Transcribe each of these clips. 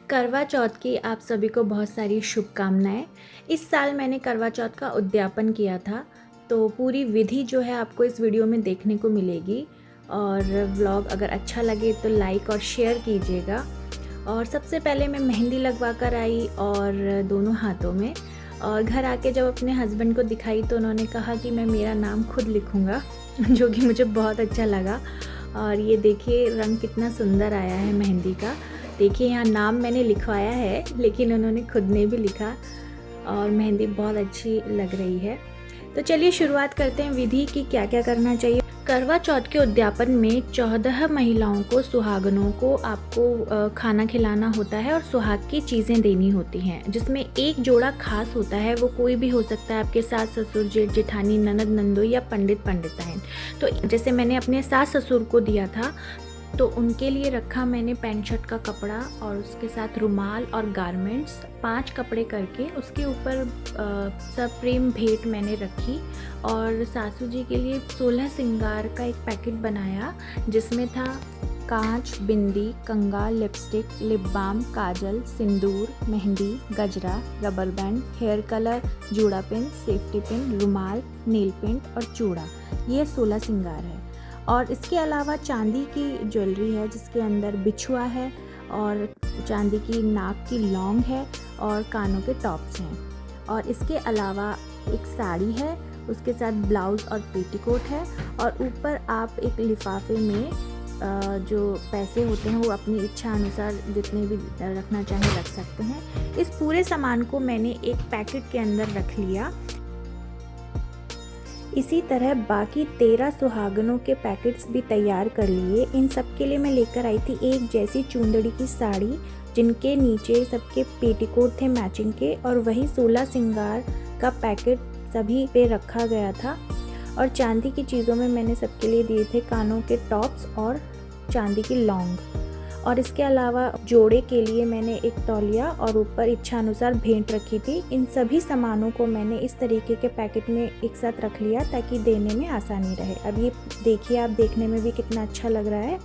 करवा चौथ की आप सभी को बहुत सारी शुभकामनाएं। इस साल मैंने करवा चौथ का उद्यापन किया था, तो पूरी विधि जो है आपको इस वीडियो में देखने को मिलेगी। और व्लॉग अगर अच्छा लगे तो लाइक और शेयर कीजिएगा। और सबसे पहले मैं मेहंदी लगवा कर आई और दोनों हाथों में, और घर आके जब अपने हस्बैंड को दिखाई तो उन्होंने कहा कि मैं मेरा नाम खुद लिखूँगा जो कि मुझे बहुत अच्छा लगा। और ये देखिए रंग कितना सुंदर आया है मेहंदी का। देखिए यहाँ नाम मैंने लिखवाया है, लेकिन उन्होंने खुद ने भी लिखा और मेहंदी बहुत अच्छी लग रही है। तो चलिए शुरुआत करते हैं विधि की क्या क्या करना चाहिए। करवा चौथ के उद्यापन में 14 महिलाओं को, सुहागनों को आपको खाना खिलाना होता है और सुहाग की चीज़ें देनी होती हैं, जिसमें एक जोड़ा खास होता है। वो कोई भी हो सकता है, आपके सास ससुर, जेठ जेठानी, ननद नंदोई या पंडित पंडिताइन। तो जैसे मैंने अपने सास ससुर को दिया था, तो उनके लिए रखा मैंने पैंट शर्ट का कपड़ा और उसके साथ रुमाल और गारमेंट्स, 5 कपड़े करके उसके ऊपर सब प्रेम भेंट मैंने रखी। और सासू जी के लिए 16 सिंगार का एक पैकेट बनाया, जिसमें था कांच, बिंदी, कंगा, लिपस्टिक, लिप बाम, काजल, सिंदूर, मेहंदी, गजरा, रबर बैंड, हेयर कलर, जूड़ा पिन, सेफ्टी पिन, रुमाल, नील पेंट और चूड़ा। ये 16 सिंगार है। और इसके अलावा चांदी की ज्वेलरी है, जिसके अंदर बिछुआ है और चांदी की नाक की लौंग है और कानों के टॉप्स हैं। और इसके अलावा एक साड़ी है, उसके साथ ब्लाउज़ और पेटीकोट है। और ऊपर आप एक लिफाफे में जो पैसे होते हैं वो अपनी इच्छा अनुसार जितने भी रखना चाहें रख सकते हैं। इस पूरे सामान को मैंने एक पैकेट के अंदर रख लिया। इसी तरह बाकी 13 सुहागनों के पैकेट्स भी तैयार कर लिए। इन सब के लिए मैं लेकर आई थी एक जैसी चुंदड़ी की साड़ी, जिनके नीचे सबके पेटीकोट थे मैचिंग के, और वही 16 सिंगार का पैकेट सभी पे रखा गया था। और चांदी की चीज़ों में मैंने सबके लिए दिए थे कानों के टॉप्स और चांदी की लौंग। और इसके अलावा जोड़े के लिए मैंने एक तौलिया और ऊपर इच्छा अनुसार भेंट रखी थी। इन सभी सामानों को मैंने इस तरीके के पैकेट में एक साथ रख लिया ताकि देने में आसानी रहे। अब ये देखिए, आप देखने में भी कितना अच्छा लग रहा है।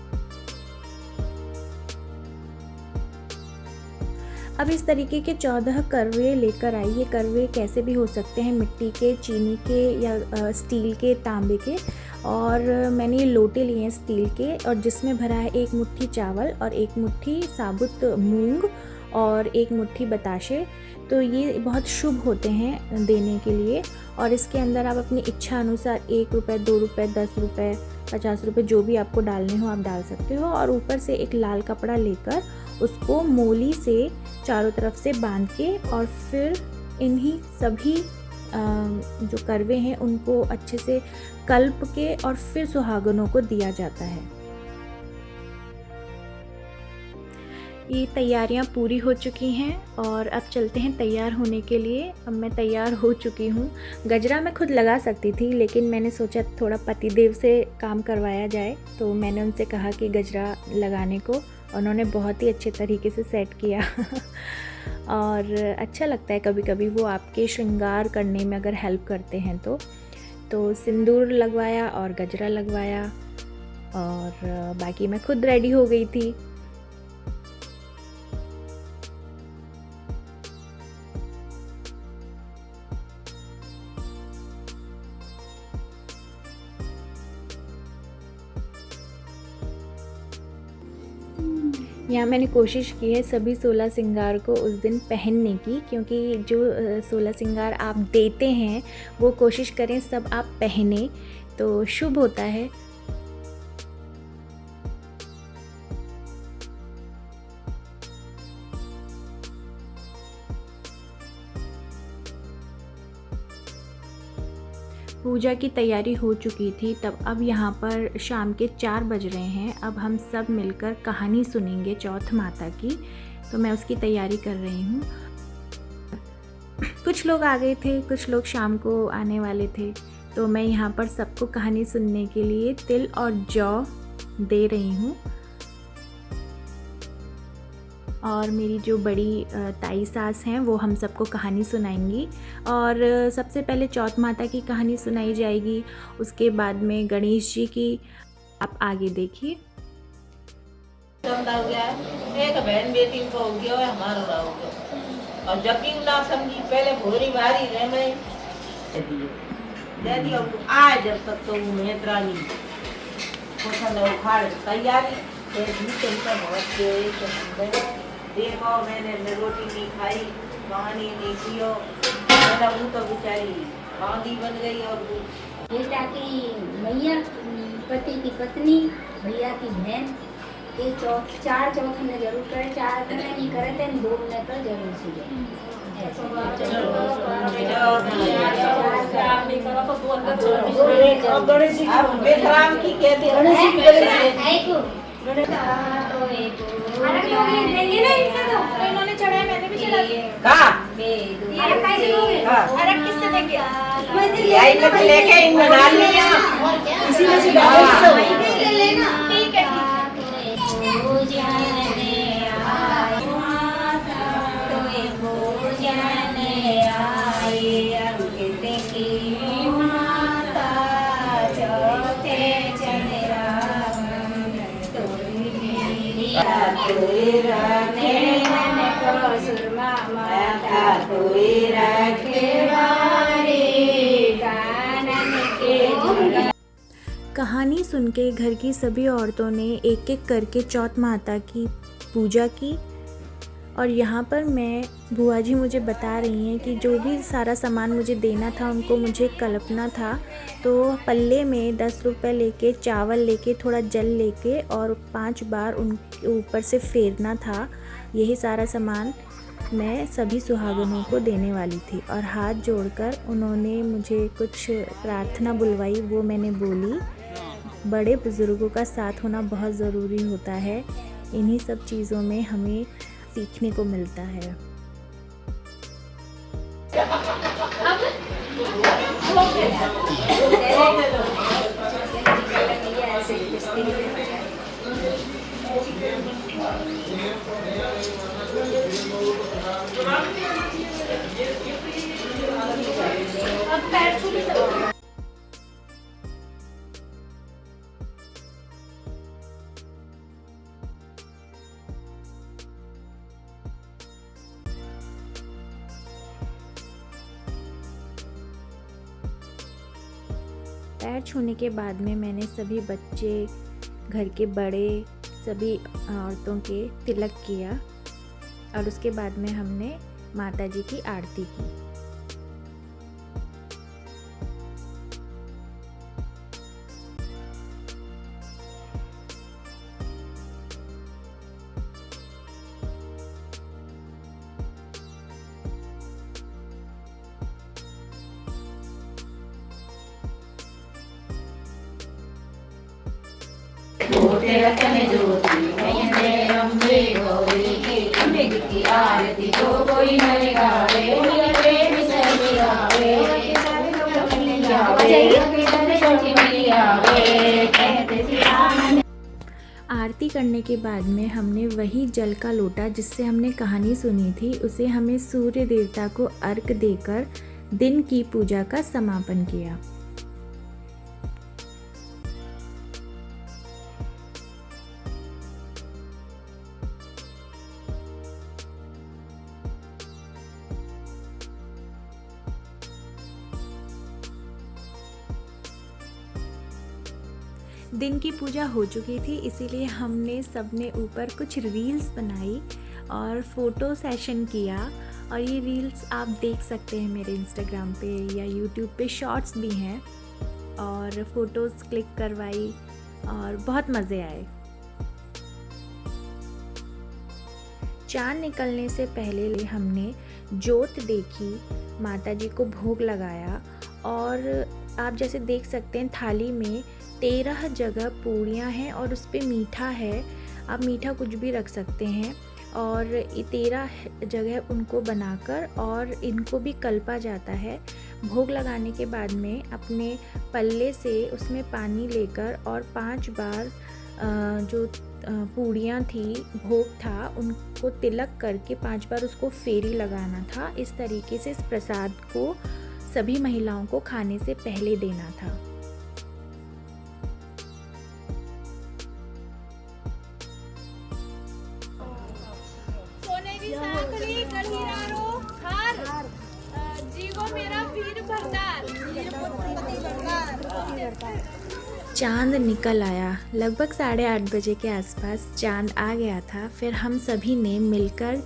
अब इस तरीके के 14 करवे लेकर आई। ये करवे कैसे भी हो सकते हैं, मिट्टी के, चीनी के या स्टील के, तांबे के। और मैंने ये लोटे लिए हैं स्टील के, और जिसमें भरा है 1 मुट्ठी चावल और 1 मुट्ठी साबुत मूंग और 1 मुट्ठी बताशे। तो ये बहुत शुभ होते हैं देने के लिए। और इसके अंदर आप अपनी इच्छा अनुसार 1 रुपये, 2 रुपये, 10 रुपये, 50 रुपये, जो भी आपको डालने हो आप डाल सकते हो। और ऊपर से एक लाल कपड़ा लेकर उसको मोली से चारों तरफ से बांध के, और फिर इन्हीं सभी जो करवे हैं उनको अच्छे से कल्प के और फिर सुहागनों को दिया जाता है। ये तैयारियां पूरी हो चुकी हैं और अब चलते हैं तैयार होने के लिए। अब मैं तैयार हो चुकी हूँ। गजरा मैं खुद लगा सकती थी, लेकिन मैंने सोचा थोड़ा पतिदेव से काम करवाया जाए, तो मैंने उनसे कहा कि गजरा लगाने को। उन्होंने बहुत ही अच्छे तरीके से सेट किया और अच्छा लगता है कभी कभी वो आपके श्रृंगार करने में अगर हेल्प करते हैं तो सिंदूर लगवाया और गजरा लगवाया, और बाकी मैं खुद रेडी हो गई थी। यहाँ मैंने कोशिश की है सभी 16 सिंगार को उस दिन पहनने की, क्योंकि जो 16 सिंगार आप देते हैं वो कोशिश करें सब आप पहने तो शुभ होता है। पूजा की तैयारी हो चुकी थी तब। अब यहाँ पर शाम के 4 बज रहे हैं। अब हम सब मिलकर कहानी सुनेंगे चौथ माता की, तो मैं उसकी तैयारी कर रही हूँ। कुछ लोग आ गए थे, कुछ लोग शाम को आने वाले थे, तो मैं यहाँ पर सबको कहानी सुनने के लिए तिल और जौ दे रही हूँ। और मेरी जो बड़ी ताई सास हैं वो हम सबको कहानी सुनाएंगी। और सबसे पहले चौथ माता की कहानी सुनाई जाएगी, उसके बाद में गणेश जी की। आप आगे देखिए। चंदा हो गया है, एक बहन बेटी को हो गया है, हमारा रहा हो गया। और यकीन ना समझी पहले भोरी भारी रह मैं दे दिया आज जब तक तो मेहतरानी कोठा ने उखाड़ तैयारी देखो मैंने रोटी नहीं खाई, पानी नहीं पियो, मेरा मुँह तो बेचारी बांदी बन गई। और बेटा की मैया, पति की पत्नी, भैया की बहन, ये चार चौथ में जरूर करे, 4 महीने नहीं करे तो 2 महीने तो जरूर सीखे। बेसराम की कहते हैं इन्होंने चढ़ाया, मैंने भी चढ़ा लेके इनमें डाल लिया इसी में से ठीक है। कहानी सुन के घर की सभी औरतों ने एक एक करके चौथ माता की पूजा की। और यहाँ पर मैं बुआ जी मुझे बता रही हैं कि जो भी सारा सामान मुझे देना था उनको मुझे कल्पना था, तो पल्ले में 10 रुपये लेके, चावल लेके, थोड़ा जल लेके और 5 बार उनके ऊपर से फेरना था। यही सारा सामान मैं सभी सुहागनों को देने वाली थी। और हाथ जोड़कर उन्होंने मुझे कुछ प्रार्थना बुलवाई, वो मैंने बोली। बड़े बुज़ुर्गों का साथ होना बहुत ज़रूरी होता है, इन्हीं सब चीज़ों में हमें सीखने को मिलता है। पैर छूने के बाद में मैंने सभी बच्चे, घर के बड़े, सभी औरतों के तिलक किया और उसके बाद में हमने माता जी की आरती की। आरती करने के बाद में हमने वही जल का लोटा जिससे हमने कहानी सुनी थी, उसे हमें सूर्य देवता को अर्घ देकर दिन की पूजा का समापन किया। दिन की पूजा हो चुकी थी, इसीलिए हमने सबने ऊपर कुछ रील्स बनाई और फ़ोटो सेशन किया। और ये रील्स आप देख सकते हैं मेरे इंस्टाग्राम पे या यूट्यूब पे, शॉर्ट्स भी हैं। और फ़ोटोज़ क्लिक करवाई और बहुत मज़े आए। चाँद निकलने से पहले हमने जोत देखी, माता जी को भोग लगाया। और आप जैसे देख सकते हैं थाली में 13 जगह पूड़ियाँ हैं और उस पे मीठा है। आप मीठा कुछ भी रख सकते हैं। और ये 13 जगह उनको बनाकर और इनको भी कल्पा जाता है। भोग लगाने के बाद में अपने पल्ले से उसमें पानी लेकर और 5 बार जो पूड़ियाँ थी, भोग था, उनको तिलक करके 5 बार उसको फेरी लगाना था। इस तरीके से इस प्रसाद को सभी महिलाओं को खाने से पहले देना था। चांद निकल आया। लगभग 8:30 बजे के आसपास चांद आ गया था। फिर हम सभी ने मिलकर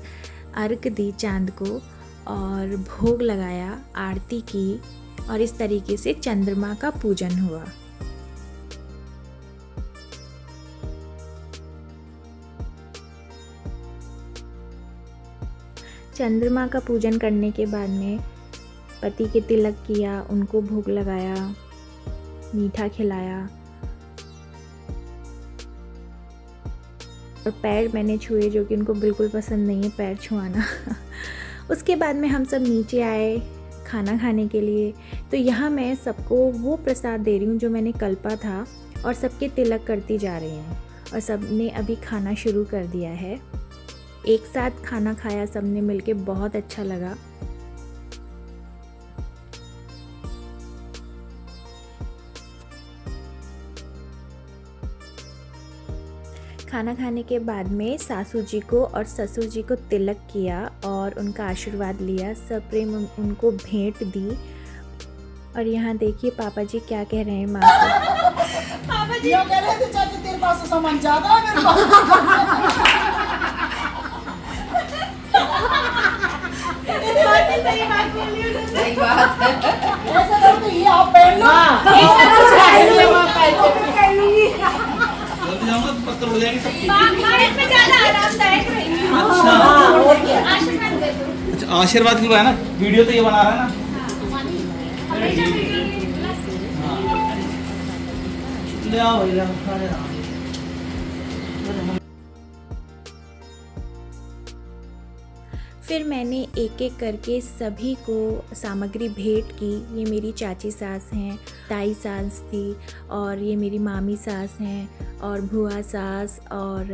अर्घ दी चांद को और भोग लगाया, आरती की और इस तरीके से चंद्रमा का पूजन हुआ। चंद्रमा का पूजन करने के बाद में पति के तिलक किया, उनको भोग लगाया, मीठा खिलाया और पैर मैंने छुए, जो कि उनको बिल्कुल पसंद नहीं है पैर छुआना। उसके बाद में हम सब नीचे आए खाना खाने के लिए। तो यहाँ मैं सबको वो प्रसाद दे रही हूँ जो मैंने कल्पा था और सबके तिलक करती जा रही हूँ और सबने अभी खाना शुरू कर दिया है। एक साथ खाना खाया सबने मिलके, बहुत अच्छा लगा। खाना खाने के बाद में सासू जी को और ससुर जी को तिलक किया और उनका आशीर्वाद लिया, सप्रेम उनको भेंट दी। और यहाँ देखिए पापा जी क्या कह रहे हैं माँ से। पापा जी कह रहे थे चाची तेरे पास सामान ज्यादा है मेरे पास। सही बात है। ऐसा करो तो ये आप पहन लो। जल्दी जाऊंगा तो पत्थर उड़ जाएंगे सबकी। इसमें ज्यादा आरामदायक रहेगी। अच्छा आशीर्वाद की है ना, वीडियो तो ये बना रहा है ना। ले आओ भैया, खाने आओ। फिर मैंने एक एक करके सभी को सामग्री भेंट की। ये मेरी चाची सास हैं, ताई सास थी और ये मेरी मामी सास हैं और भुआ सास और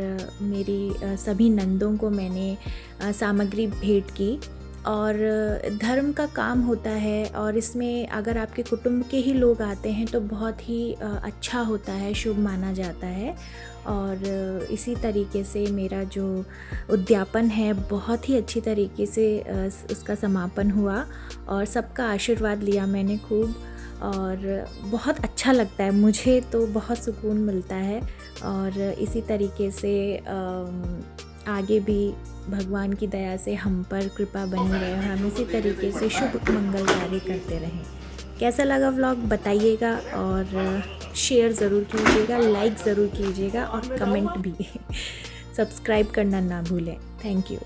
मेरी सभी नंदों को मैंने सामग्री भेंट की। और धर्म का काम होता है और इसमें अगर आपके कुटुंब के ही लोग आते हैं तो बहुत ही अच्छा होता है, शुभ माना जाता है। और इसी तरीके से मेरा जो उद्यापन है बहुत ही अच्छी तरीके से उसका समापन हुआ और सबका आशीर्वाद लिया मैंने खूब और बहुत अच्छा लगता है, मुझे तो बहुत सुकून मिलता है। और इसी तरीके से आगे भी भगवान की दया से हम पर कृपा बनी रहे और हम इसी तरीके से शुभ मंगल कार्य करते रहें। कैसा लगा व्लॉग बताइएगा और शेयर ज़रूर कीजिएगा, लाइक ज़रूर कीजिएगा और कमेंट भी। सब्सक्राइब करना ना भूलें। Thank you.